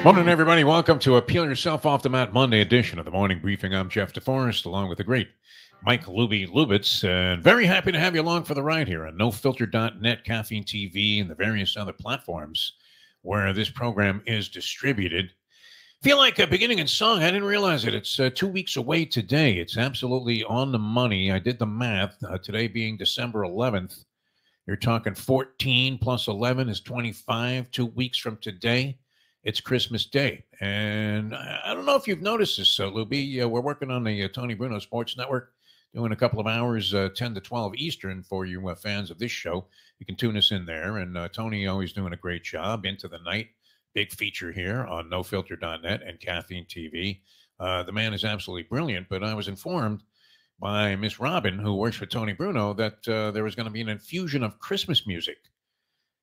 Morning, everybody. Welcome to a Peel Yourself Off the Mat Monday edition of the Morning Briefing. I'm Jeff DeForest, along with the great Mike Lubitz, and very happy to have you along for the ride here on NoFilter.net, Caffeine TV, and the various other platforms where this program is distributed. Feel like a beginning in song. I didn't realize it. It's 2 weeks away today. It's absolutely on the money. I did the math. Today being December 11th. You're talking 14 plus 11 is 25. 2 weeks from today, it's Christmas Day. And I don't know if you've noticed this, Lubie. We're working on the Tony Bruno Sports Network, doing a couple of hours, 10 to 12 Eastern for you fans of this show. You can tune us in there. And Tony always doing a great job. Into the Night, big feature here on NoFilter.net and Caffeine TV. The man is absolutely brilliant, but I was informed by Miss Robin, who works for Tony Bruno, that there was going to be an infusion of Christmas music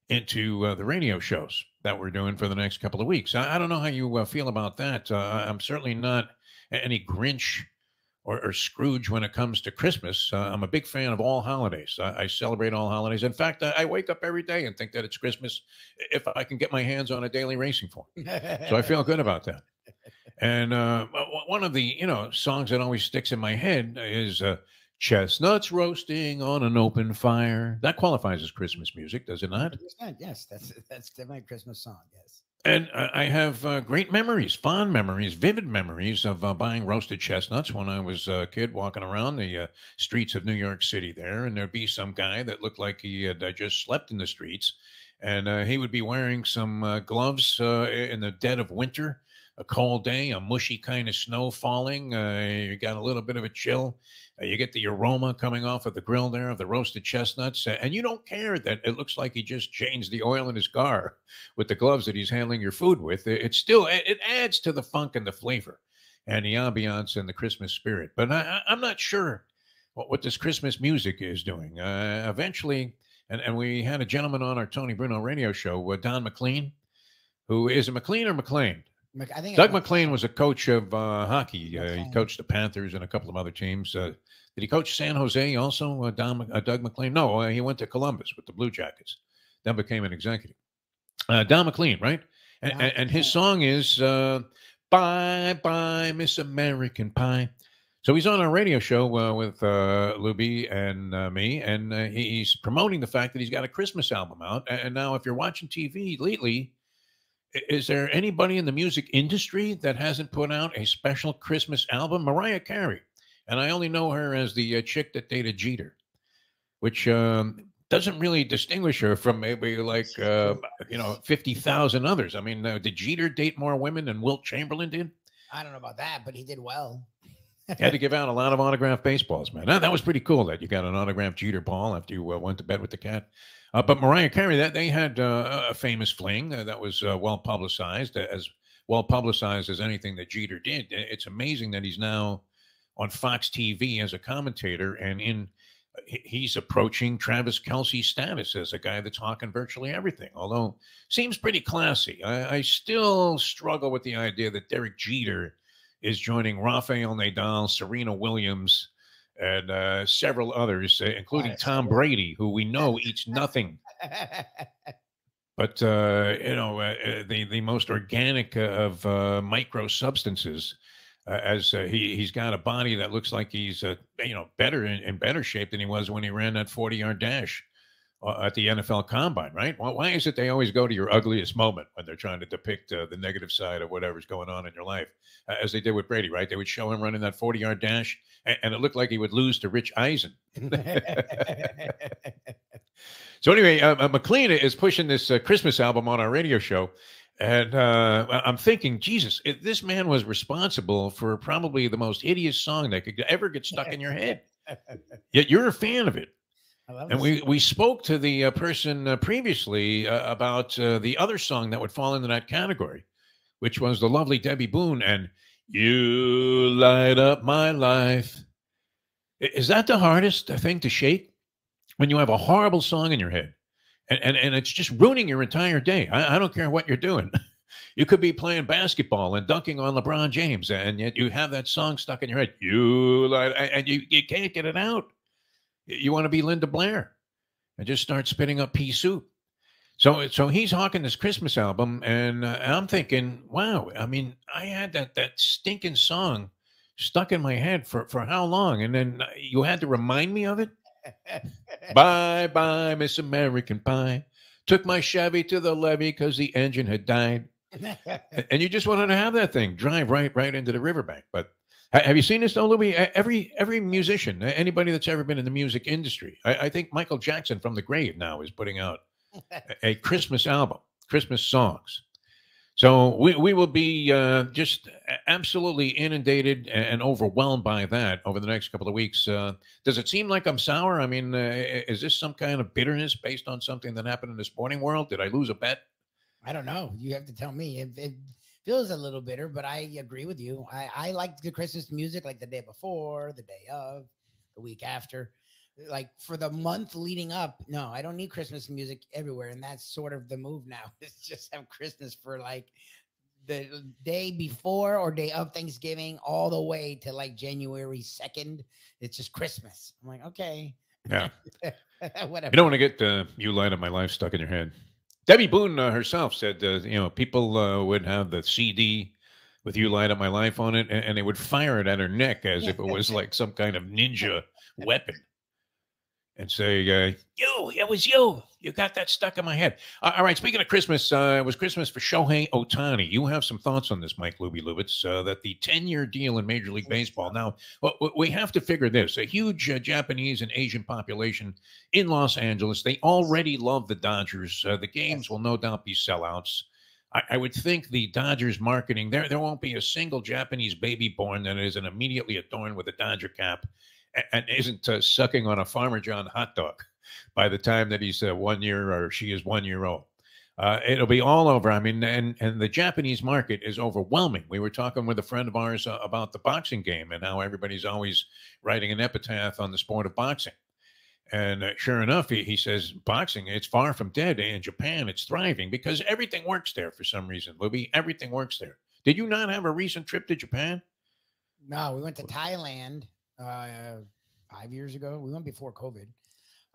into the radio shows that we're doing for the next couple of weeks. I don't know how you feel about that. I'm certainly not any Grinch or Scrooge when it comes to Christmas. I'm a big fan of all holidays. I celebrate all holidays. In fact, I wake up every day and think that it's Christmas if I can get my hands on a daily racing form. So I feel good about that. And one of the songs that always sticks in my head is Chestnuts Roasting on an Open Fire. That qualifies as Christmas music, does it not? Yes, that's my Christmas song, yes. And I have great memories, fond memories, vivid memories of buying roasted chestnuts when I was a kid walking around the streets of New York City there. And there'd be some guy that looked like he had just slept in the streets. And he would be wearing some gloves in the dead of winter, a cold day, a mushy kind of snow falling. You got a little bit of a chill. You get the aroma coming off of the grill there of the roasted chestnuts. And you don't care that it looks like he just changed the oil in his car with the gloves that he's handling your food with. It adds to the funk and the flavor and the ambiance and the Christmas spirit. But I'm not sure what this Christmas music is doing. Eventually, and we had a gentleman on our Tony Bruno radio show, Don McLean, who is it McLean or McLean? I think Doug McLean was a coach of hockey. He coached the Panthers and a couple of other teams. Did he coach San Jose also, Doug McLean? No, he went to Columbus with the Blue Jackets. Then became an executive. Don McLean, right? And his song is Bye Bye Miss American Pie. So he's on our radio show with Lubie and me, and he's promoting the fact that he's got a Christmas album out. And now if you're watching TV lately, is there anybody in the music industry that hasn't put out a special Christmas album? Mariah Carey. And I only know her as the chick that dated Jeter, which doesn't really distinguish her from maybe 50,000 others. I mean, did Jeter date more women than Wilt Chamberlain did? I don't know about that, but he did well. He had to give out a lot of autographed baseballs, man. That was pretty cool that you got an autographed Jeter ball after you went to bed with the cat. But Mariah Carey, they had a famous fling that was well publicized as anything that Jeter did. It's amazing that he's now on Fox TV as a commentator, and he's approaching Travis Kelce's status as a guy that's hawking virtually everything, although seems pretty classy. I still struggle with the idea that Derek Jeter is joining Rafael Nadal, Serena Williams, and several others, including Tom Brady, who we know eats nothing but the most organic of micro substances. As he's got a body that looks like he's better in better shape than he was when he ran that 40-yard dash at the NFL Combine, right? Well, why is it they always go to your ugliest moment when they're trying to depict the negative side of whatever's going on in your life, as they did with Brady, right? They would show him running that 40-yard dash, and it looked like he would lose to Rich Eisen. So anyway, McLean is pushing this Christmas album on our radio show, and I'm thinking, Jesus, this man was responsible for probably the most hideous song that could ever get stuck in your head. Yet you're a fan of it. And we spoke to the person previously about the other song that would fall into that category, which was the lovely Debbie Boone and You Light Up My Life. Is that the hardest thing to shake? When you have a horrible song in your head and it's just ruining your entire day. I don't care what you're doing. You could be playing basketball and dunking on LeBron James, and yet you have that song stuck in your head. And you can't get it out. You want to be Linda Blair and just start spitting up pea soup. So he's hawking this Christmas album, and I'm thinking, wow. I mean, I had that stinking song stuck in my head for how long, and then you had to remind me of it. Bye bye, Miss American Pie. Took my Chevy to the levee because the engine had died, and you just wanted to have that thing drive right into the riverbank. But have you seen this though, Louis? Every musician, anybody that's ever been in the music industry, I think Michael Jackson from the grave now is putting out a Christmas album, Christmas songs. So we will be just absolutely inundated and overwhelmed by that over the next couple of weeks. Does it seem like I'm sour? I mean, is this some kind of bitterness based on something that happened in the sporting world? Did I lose a bet? I don't know. You have to tell me. It feels a little bitter, but I agree with you. I like the Christmas music, like the day before, the day of, the week after. Like for the month leading up, no, I don't need Christmas music everywhere. And that's sort of the move now. It's just have Christmas for like the day before or day of Thanksgiving all the way to like January 2nd. It's just Christmas. I'm like, okay. Yeah. Whatever. You don't want to get You Light Up My Life stuck in your head. Debbie Boone herself said, people would have the CD with You Light Up My Life on it, and they would fire it at her neck as if it was like some kind of ninja weapon. And say, it was you. You got that stuck in my head. All right, speaking of Christmas, it was Christmas for Shohei Ohtani. You have some thoughts on this, Mike Lubie Lubitz, that the 10-year deal in Major League Baseball. Now, we have to figure this. A huge Japanese and Asian population in Los Angeles. They already love the Dodgers. The games will no doubt be sellouts. I would think the Dodgers marketing, there won't be a single Japanese baby born that isn't immediately adorned with a Dodger cap and isn't sucking on a Farmer John hot dog by the time that he's 1 year or she is 1 year old. It'll be all over. I mean, and the Japanese market is overwhelming. We were talking with a friend of ours about the boxing game and how everybody's always writing an epitaph on the sport of boxing. And sure enough, he says, boxing, it's far from dead. In Japan, it's thriving because everything works there for some reason, Lubie. Everything works there. Did you not have a recent trip to Japan? No, we went to Thailand 5 years ago. We went before COVID.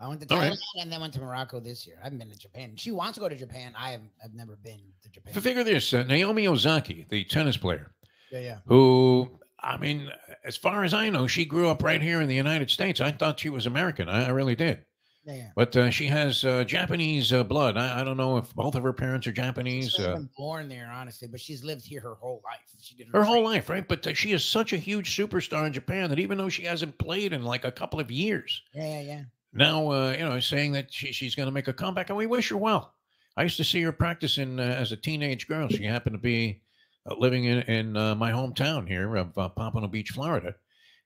I went to Thailand and then went to Morocco this year. I haven't been to Japan. She wants to go to Japan. I've never been to Japan. Figure this, Naomi Ozaki, the tennis player. Yeah. Who, I mean, as far as I know, she grew up right here in the United States. I thought she was American. I really did. Yeah. But she has Japanese blood. I don't know if both of her parents are Japanese. She's been born there, honestly, but she's lived here her whole life. She did her whole life, right? But she is such a huge superstar in Japan that even though she hasn't played in like a couple of years, now saying that she's going to make a comeback, and we wish her well. I used to see her practicing as a teenage girl. She happened to be living in my hometown here of Pompano Beach, Florida.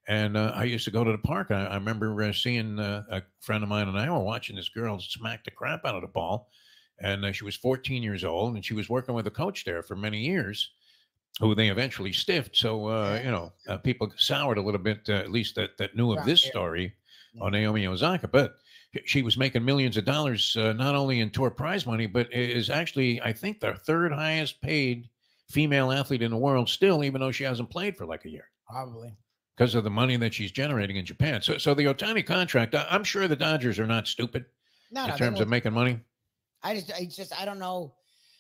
And I used to go to the park. I remember seeing a friend of mine and I were watching this girl smack the crap out of the ball. And she was 14 years old, and she was working with a coach there for many years, who they eventually stiffed. So, people soured a little bit, at least that knew of this story on Naomi Osaka. But she was making millions of dollars, not only in tour prize money, but is actually, I think, the third highest paid female athlete in the world still, even though she hasn't played for like a year. Probably. Because of the money that she's generating in Japan. So the Ohtani contract, I'm sure the Dodgers are not stupid in terms of making money. I don't know.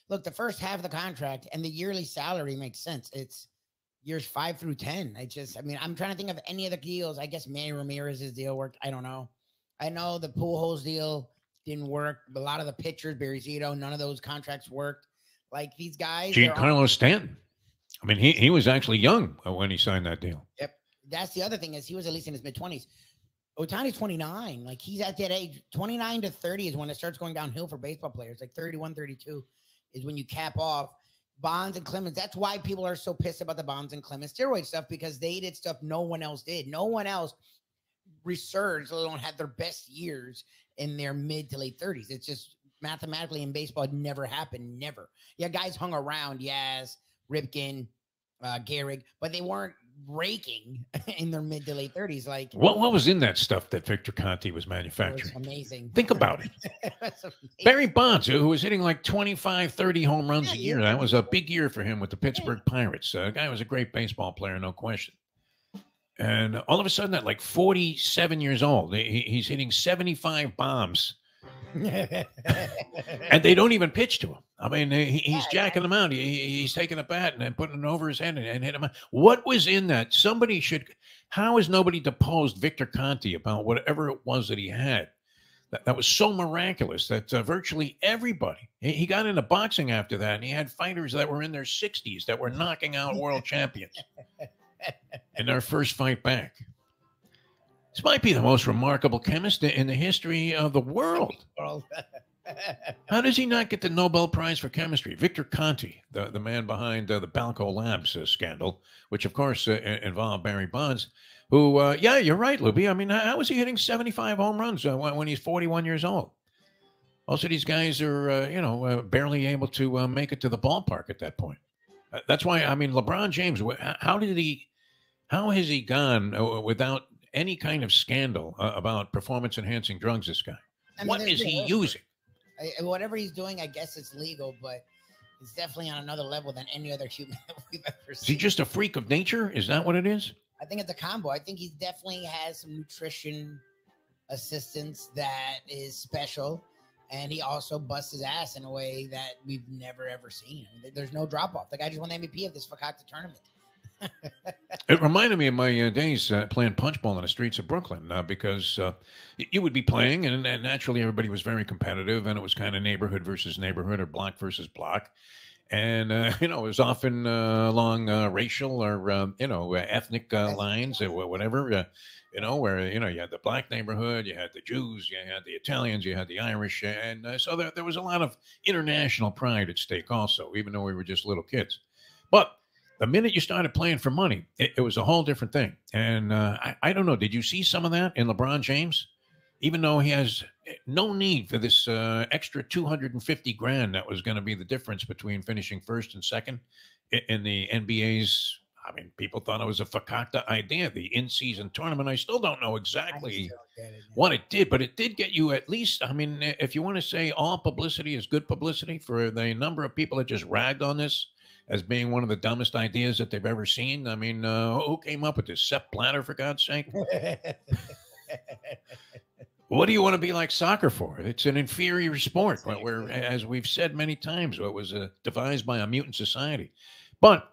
Look, the first half of the contract and the yearly salary makes sense. It's years 5 through 10. I'm trying to think of any other deals. I guess Manny Ramirez's deal worked. I don't know. I know the Pujols deal didn't work. A lot of the pitchers, Barry Zito, none of those contracts worked. Like these guys. Giancarlo Stanton. I mean, he was actually young when he signed that deal. Yep. That's the other thing is he was at least in his mid-20s. Ohtani's 29. Like he's at that age. 29 to 30 is when it starts going downhill for baseball players. Like 31, 32 is when you cap off. Bonds and Clemens. That's why people are so pissed about the Bonds and Clemens steroid stuff, because they did stuff no one else did. No one else resurged, let alone had their best years in their mid to late 30s. It's just mathematically in baseball, it never happened. Never. Yeah, guys hung around. Yes, Ripken, Gehrig, but they weren't breaking in their mid to late 30s. Like what was in that stuff that Victor Conte was manufacturing? Amazing. Think about it. Barry Bonds, who was hitting like 25, 30 home runs a year. That was a big year for him with the Pittsburgh Pirates. The guy was a great baseball player, no question. And all of a sudden, at like 47 years old, he's hitting 75 bombs And they don't even pitch to him. I mean, he's jacking them out. He's taking a bat and then putting it over his head and hitting him. What was in that? Somebody should. How has nobody deposed Victor Conti about whatever it was that he had? That was so miraculous that virtually everybody. He got into boxing after that, and he had fighters that were in their 60s that were knocking out world champions in their first fight back. This might be the most remarkable chemist in the history of the world. How does he not get the Nobel Prize for Chemistry? Victor Conti, the man behind the Balco Labs scandal, which, of course, involved Barry Bonds, who, yeah, you're right, Lubie. I mean, how is he hitting 75 home runs when he's 41 years old? Also, these guys are, barely able to make it to the ballpark at that point. That's why, I mean, LeBron James, how has he gone without any kind of scandal about performance-enhancing drugs, this guy? I mean, what is he using? Whatever he's doing, I guess it's legal, but it's definitely on another level than any other human we've ever seen. Is he just a freak of nature? Is that what it is? I think it's a combo. I think he definitely has some nutrition assistance that is special, and he also busts his ass in a way that we've never, ever seen. I mean, there's no drop-off. The guy just won the MVP of this Fakakta tournament. It reminded me of my days playing punchball in the streets of Brooklyn because you would be playing, and naturally everybody was very competitive, and it was kind of neighborhood versus neighborhood or block versus block. And, it was often along racial or, ethnic lines or whatever, where, you had the black neighborhood, you had the Jews, you had the Italians, you had the Irish. And so there was a lot of international pride at stake also, even though we were just little kids. But the minute you started playing for money, it was a whole different thing. And I don't know, did you see some of that in LeBron James? Even though he has no need for this extra $250,000 that was going to be the difference between finishing first and second in the NBA's. I mean, people thought it was a fakakta idea, the in-season tournament. I still don't know exactly what it did, but it did get you at least. I mean, if you want to say all publicity is good publicity for the number of people that just ragged on this as being one of the dumbest ideas that they've ever seen. I mean, who came up with this? Sepp Blatter, for God's sake. What do you want to be like soccer for? It's an inferior sport, where, as we've said many times, it was devised by a mutant society. But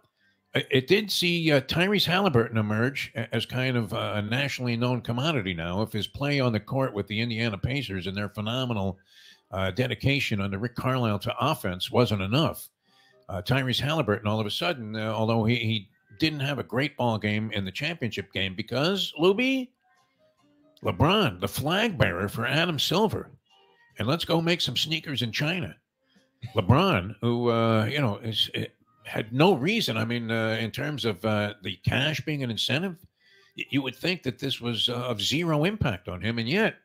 it did see Tyrese Halliburton emerge as kind of a nationally known commodity now. If his play on the court with the Indiana Pacers and their phenomenal dedication under Rick Carlisle to offense wasn't enough, Tyrese Halliburton, all of a sudden, although he didn't have a great ball game in the championship game because, Lubie, LeBron, the flag bearer for Adam Silver, and let's go make some sneakers in China. LeBron, who had no reason. I mean, in terms of the cash being an incentive, you would think that this was of zero impact on him, and yet,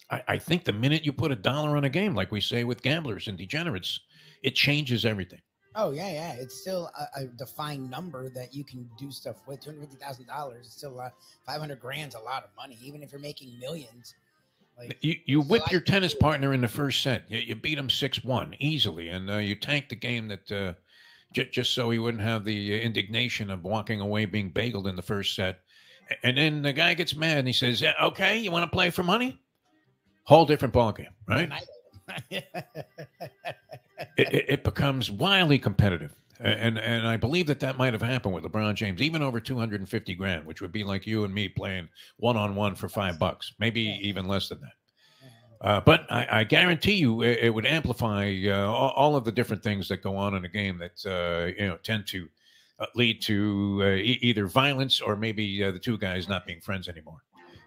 I think the minute you put $1 on a game, like we say with gamblers and degenerates, it changes everything. Oh, yeah. It's still a defined number that you can do stuff with. $250,000 is still $500,000's a lot of money, even if you're making millions. Like, you whip your tennis partner in the first set. You beat him 6-1 easily, and you tanked the game that just so he wouldn't have the indignation of walking away being bageled in the first set. And then the guy gets mad and he says, "Okay, you want to play for money?" Whole different ballgame, right? It becomes wildly competitive. And I believe that might have happened with LeBron James, even over $250,000, which would be like you and me playing one-on-one for $5, maybe even less than that. But I guarantee you it would amplify all of the different things that go on in a game that, tend to lead to either violence or maybe the two guys not being friends anymore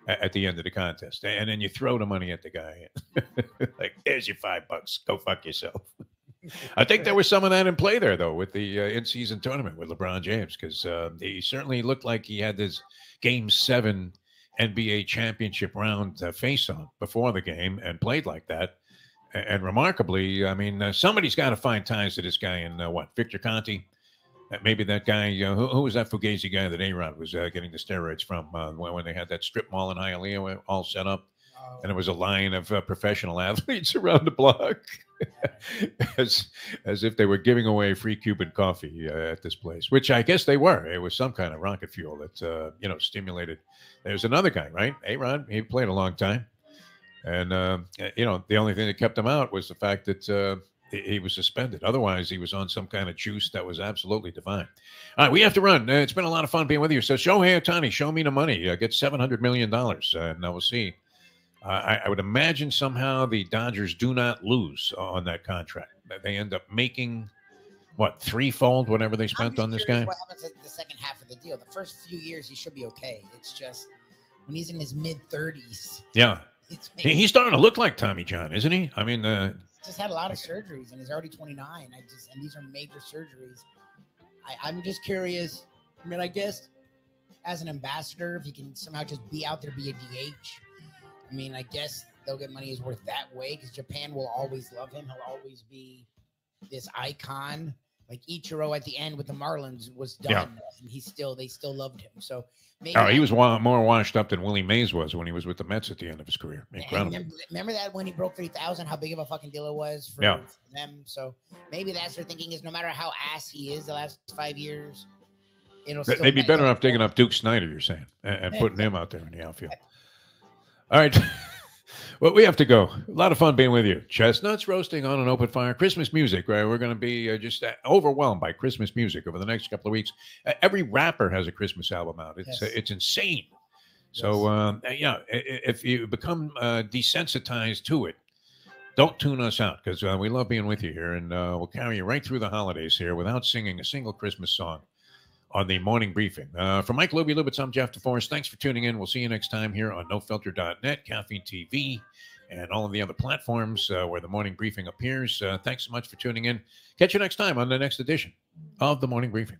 at the end of the contest. And then you throw the money at the guy. Like, here's your $5. Go fuck yourself. I think there was some of that in play there, though, with the in-season tournament with LeBron James, because he certainly looked like he had this Game 7 NBA championship round face-on before the game and played like that. And remarkably, I mean, somebody's got to find ties to this guy in, Victor Conti? Maybe that guy, who was that Fugazi guy that A-Rod was getting the steroids from when they had that strip mall in Hialeah all set up? And it was a line of professional athletes around the block as if they were giving away free Cuban coffee at this place, which I guess they were. It was some kind of rocket fuel that, stimulated. There's another guy, right? A-Rod, he played a long time. And, the only thing that kept him out was the fact that he was suspended. Otherwise, he was on some kind of juice that was absolutely divine. All right, we have to run. It's been a lot of fun being with you. So, Shohei Ohtani, show me the money. Get $700 million. And we'll see. I would imagine somehow the Dodgers do not lose on that contract. They end up making, what, threefold whatever they spent on this guy? What happens at the second half of the deal? The first few years, he should be okay. It's just when he's in his mid-30s. Yeah. He's starting to look like Tommy John, isn't he? I mean, just had a lot of surgeries, and he's already 29. And these are major surgeries. I'm just curious. I mean, I guess as an ambassador, if he can somehow just be out there, be a DH. I mean, I guess they'll get money is worth that way because Japan will always love him. He'll always be this icon. Like Ichiro at the end with the Marlins was done, and they still loved him. So maybe he was more washed up than Willie Mays was when he was with the Mets at the end of his career. Incredible. Remember that when he broke 3,000, how big of a fucking deal it was for them. So maybe that's their thinking is no matter how ass he is the last 5 years, they'd be better off digging up Duke Snyder, you're saying, and putting him out there in the outfield. All right. Well, we have to go. A lot of fun being with you. Chestnuts roasting on an open fire. Christmas music, right? We're going to be just overwhelmed by Christmas music over the next couple of weeks. Every rapper has a Christmas album out. It's insane. So, if you become desensitized to it, don't tune us out because we love being with you here. And we'll carry you right through the holidays here without singing a single Christmas song on the morning briefing. For Mike Lubie Lubitz, I'm Jeff DeForest. Thanks for tuning in. We'll see you next time here on NoFilter.net, Caffeine TV, and all of the other platforms where the morning briefing appears. Thanks so much for tuning in. Catch you next time on the next edition of the morning briefing.